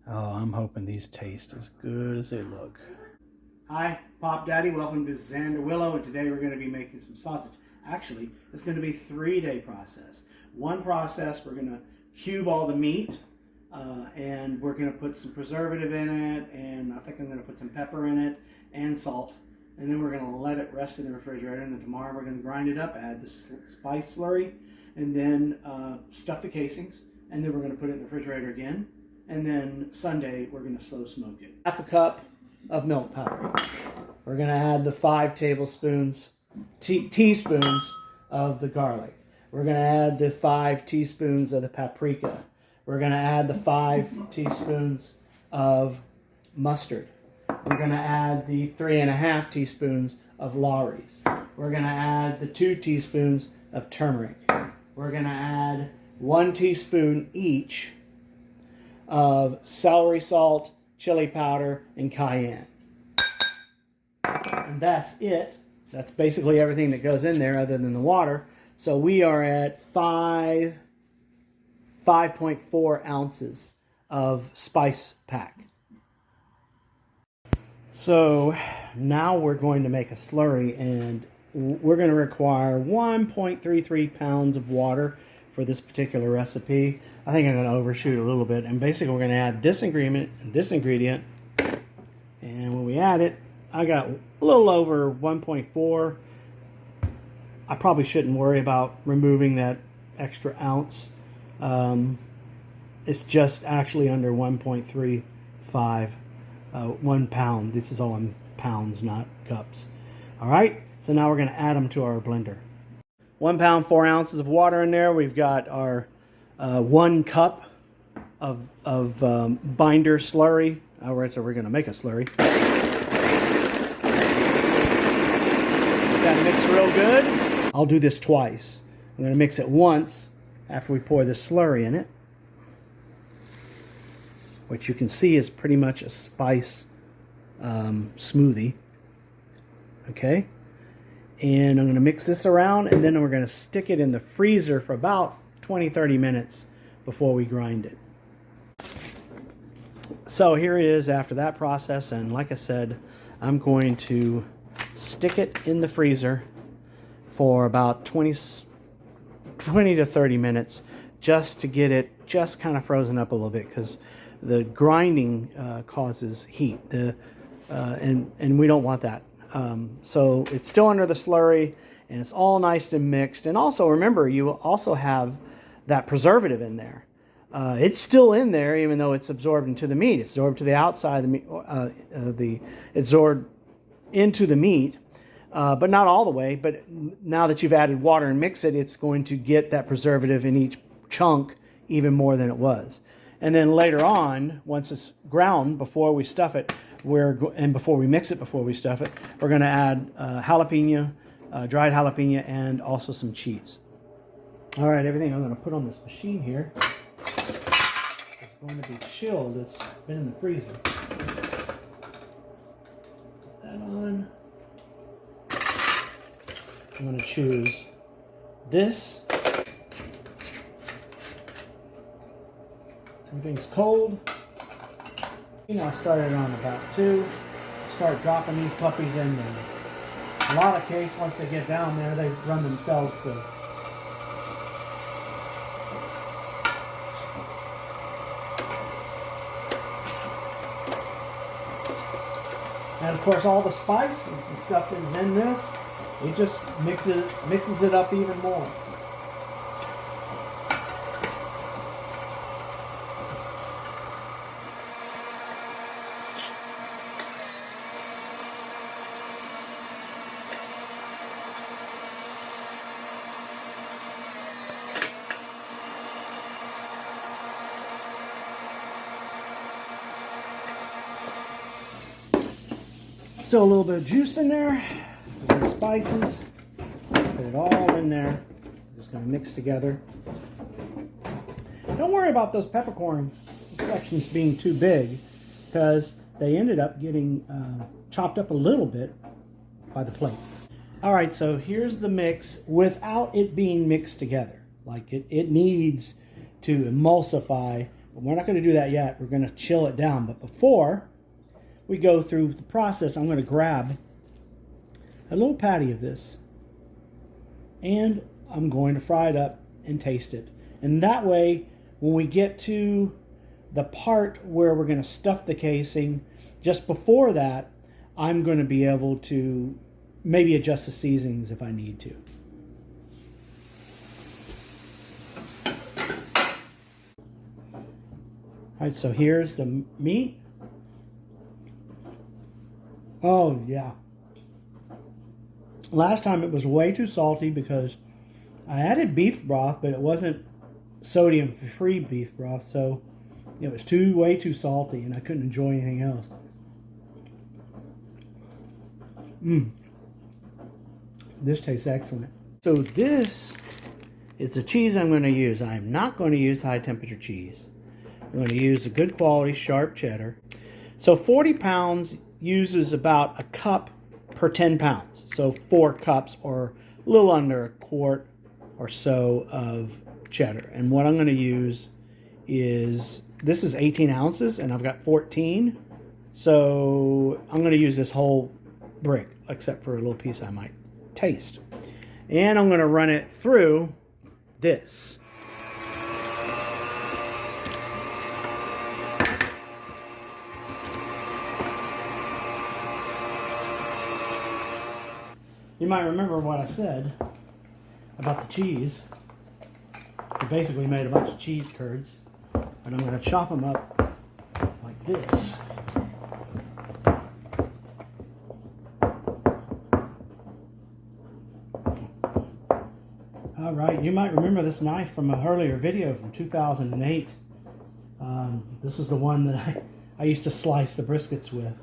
Oh, I'm hoping these taste as good as they look. Hi, Pop Daddy. Welcome to Xander Willow, and today we're going to be making some sausage. Actually, it's going to be a 3-day process. One process, we're going to cube all the meat, and we're going to put some preservative in it, and I think I'm going to put some pepper in it, and salt. And then we're going to let it rest in the refrigerator, and then tomorrow we're going to grind it up, add the spice slurry, and then stuff the casings, and then we're going to put it in the refrigerator again. And then Sunday, we're going to slow smoke it. Half a cup of milk powder. We're going to add the 5 tablespoons, teaspoons of the garlic. We're going to add the 5 teaspoons of the paprika. We're going to add the 5 teaspoons of mustard. We're going to add the 3.5 teaspoons of Lawry's. We're going to add the 2 teaspoons of turmeric. We're going to add 1 teaspoon each of celery salt, chili powder, and cayenne. And that's it. That's basically everything that goes in there other than the water. So we are at 5.4 ounces of spice pack. So now we're going to make a slurry, and we're going to require 1.33 pounds of water for this particular recipe. I think I'm going to overshoot a little bit, and basically we're going to add this ingredient and this ingredient, and when we add it, I got a little over 1.4. I probably shouldn't worry about removing that extra ounce. It's just actually under 1.35, 1 pound. This is all in pounds, not cups. All right, so now we're going to add them to our blender. 1 pound, 4 ounces of water in there. We've got our 1 cup of binder slurry. All right, so we're going to make a slurry. That mix real good. I'll do this twice. I'm going to mix it once after we pour this slurry in it, which you can see is pretty much a spice smoothie. Okay. And I'm going to mix this around, and then we're going to stick it in the freezer for about 20-30 minutes before we grind it. So here it is after that process, and like I said, I'm going to stick it in the freezer for about 20 to 30 minutes just to get it just kind of frozen up a little bit, because the grinding causes heat, and we don't want that. So it's still under the slurry, and it's all nice and mixed. And also remember, you also have that preservative in there. It's still in there, even though it's absorbed into the meat. It's absorbed to the outside of the meat, absorbed into the meat, but not all the way. But now that you've added water and mix it, it's going to get that preservative in each chunk even more than it was. And then later on, once it's ground, before we stuff it, and before we mix it, before we stuff it, we're going to add jalapeno, dried jalapeno, and also some cheese. All right, everything I'm going to put on this machine here is going to be chilled. It's been in the freezer. Put that on. I'm going to choose this. Everything's cold. I started on about 2. Start dropping these puppies in there. A lot of case, once they get down there, they run themselves through. And of course, all the spices and stuff that is in this, it just mixes it up even more. Still a little bit of juice in there, some spices. Put it all in there. It's going to mix together. Don't worry about those peppercorn sections being too big, because they ended up getting chopped up a little bit by the plate. All right, so here's the mix without it being mixed together. Like it needs to emulsify But we're not going to do that yet. We're going to chill it down. But before we go through the process, I'm going to grab a little patty of this, and I'm going to fry it up and taste it. And that way, when we get to the part where we're going to stuff the casing, just before that, I'm going to be able to maybe adjust the seasonings if I need to. All right, so here's the meat. Oh, yeah. Last time it was way too salty because I added beef broth, but it wasn't sodium-free beef broth, so it was way too salty, and I couldn't enjoy anything else. This tastes excellent. So this is the cheese I'm going to use. I'm not going to use high-temperature cheese. I'm going to use a good quality sharp cheddar. So 40 pounds uses about a cup per 10 pounds. So 4 cups or a little under a quart or so of cheddar. And what I'm going to use is, this is 18 ounces and I've got 14. So I'm going to use this whole brick, except for a little piece I might taste. And I'm going to run it through this. You might remember what I said about the cheese. We basically made a bunch of cheese curds, but I'm going to chop them up like this. All right, you might remember this knife from an earlier video from 2008. This was the one that I used to slice the briskets with,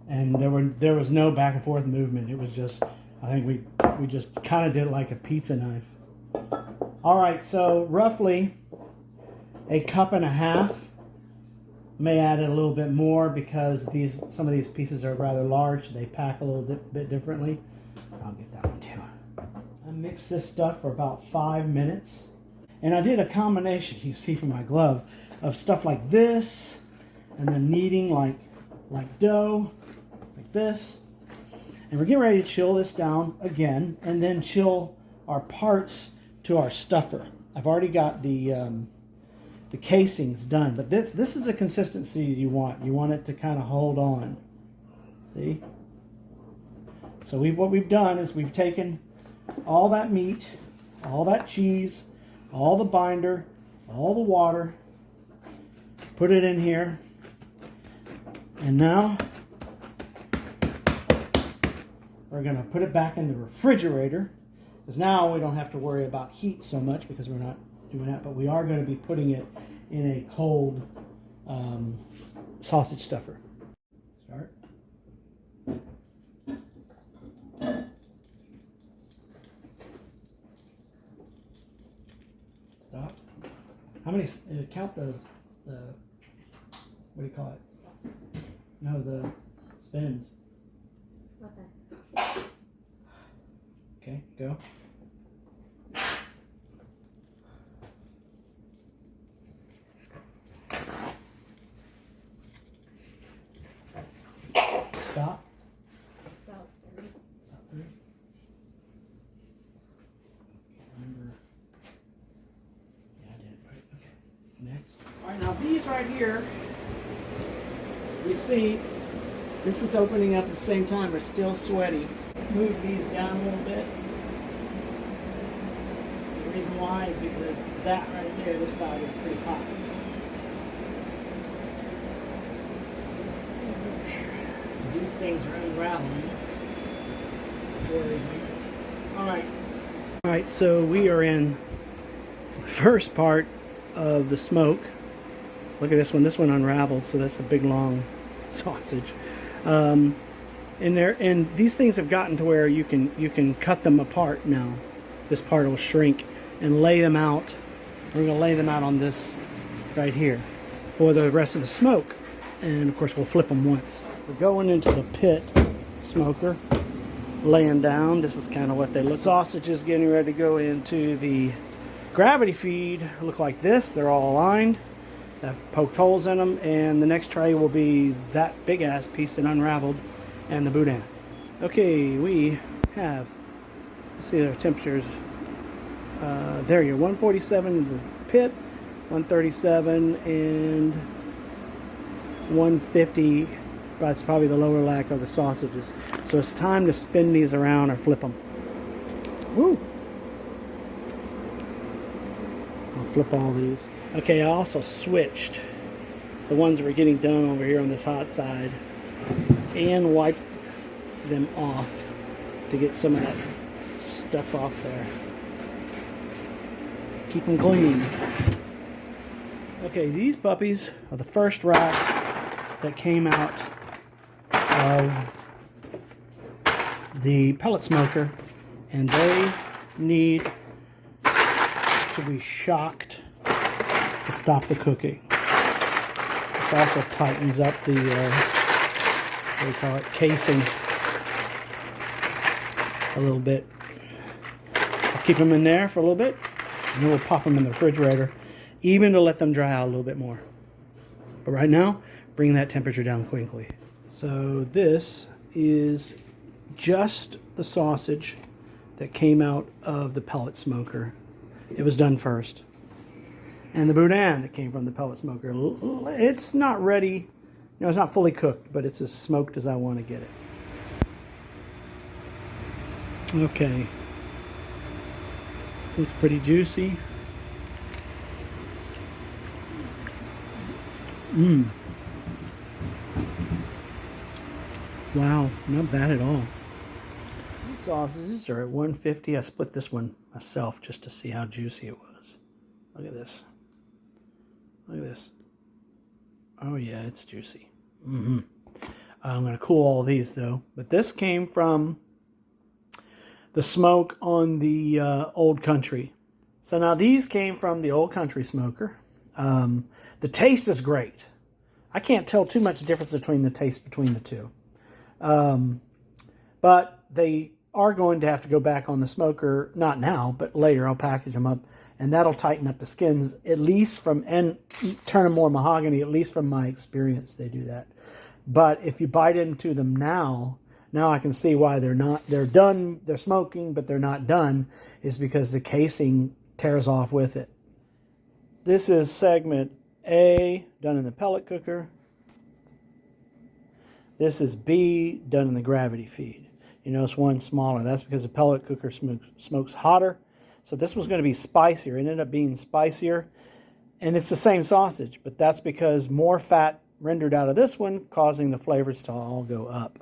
and there was no back and forth movement. It was just, I think we just kind of did it like a pizza knife. All right, so roughly a cup and a half. May add a little bit more because some of these pieces are rather large. They pack a little bit differently. I'll get that one too. I mixed this stuff for about 5 minutes, and I did a combination, you see from my glove, of stuff like this, and then kneading like dough, like this. And we're getting ready to chill this down again, and then chill our parts to our stuffer. I've already got the casings done, but this is a consistency you want. You want it to kind of hold on. See? So what we've done is we've taken all that meat, all that cheese, all the binder, all the water, put it in here, and now we're going to put it back in the refrigerator, because now we don't have to worry about heat so much because we're not doing that, but we are going to be putting it in a cold sausage stuffer. Start. Stop. How many, count those, what do you call it? No, the spins. Okay. Okay, go. Stop. About 3. Stop 3. Remember. Yeah, I did it right. Okay. Next. All right, now these right here, you see, this is opening up at the same time. They're still sweaty. Move these down a little bit. The reason why is because that right there, this side is pretty hot. These things are unraveling, which worries me. All right, so we are in the first part of the smoke. Look at this one. This one unraveled, so that's a big long sausage. And these things have gotten to where you can cut them apart now. This part will shrink and lay them out. We're going to lay them out on this right here for the rest of the smoke. And of course we'll flip them once. So going into the pit smoker, laying down, this is kind of what they look like. Sausages getting ready to go into the gravity feed look like this. They're all aligned. I've poked holes in them, and the next tray will be that big ass piece that unraveled and the boudin. Okay, we have, let's see our temperatures. There you go, 147 in the pit, 137 and 150. That's probably the lower lack of the sausages. So it's time to spin these around or flip them. Woo! I'll flip all these. Okay, I also switched the ones that were getting done over here on this hot side and wiped them off to get some of that stuff off there. Keep them clean. Okay, these puppies are the first rack that came out of the pellet smoker, and they need to be shocked to stop the cooking. This also tightens up the what do you call it, casing a little bit. I'll keep them in there for a little bit, and then we'll pop them in the refrigerator, even to let them dry out a little bit more. But right now, bring that temperature down quickly. So this is just the sausage that came out of the pellet smoker. It was done first. And the boudin that came from the pellet smoker. It's not ready, you know, it's not fully cooked, but it's as smoked as I want to get it. Okay. Looks pretty juicy. Mmm. Wow, not bad at all. These sausages are at 150. I split this one myself just to see how juicy it was. Look at this. Look at this. Oh yeah, it's juicy. I'm going to cool all these though. But this came from the smoke on the Old Country. So now these came from the Old Country smoker. The taste is great. I can't tell too much difference between the taste between the two. But they are going to have to go back on the smoker, not now, but later. I'll package them up, and that'll tighten up the skins, at least from, and turn them more mahogany, at least from my experience, they do that. But if you bite into them now I can see why they're done, they're smoking, but they're not done, is because the casing tears off with it. This is segment A, done in the pellet cooker. This is B, done in the gravity feed. You notice one smaller. That's because the pellet cooker smokes hotter. So this was going to be spicier. It ended up being spicier. And it's the same sausage, but that's because more fat rendered out of this one, causing the flavors to all go up.